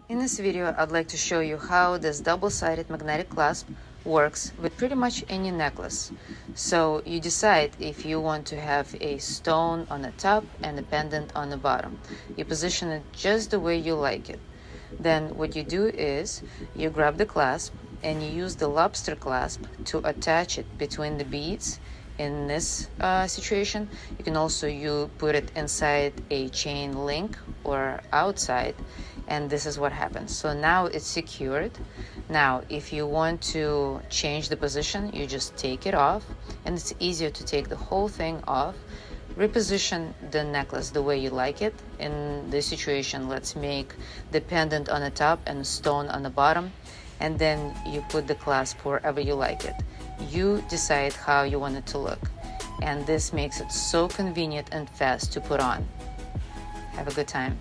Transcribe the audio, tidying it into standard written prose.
In this video, I'd like to show you how this double-sided magnetic clasp works with pretty much any necklace. So you decide if you want to have a stone on the top and a pendant on the bottom. You position it just the way you like it. Then what you do is you grab the clasp and you use the lobster clasp to attach it between the beads. In this situation, you can also put it inside a chain link or outside, and this is what happens. So now it's secured. Now if you want to change the position, you just take it off, and it's easier to take the whole thing off. Reposition the necklace the way you like it. In this situation, let's make the pendant on the top and a stone on the bottom, and then you put the clasp wherever you like it. You decide how you want it to look, and this makes it so convenient and fast to put on. Have a good time.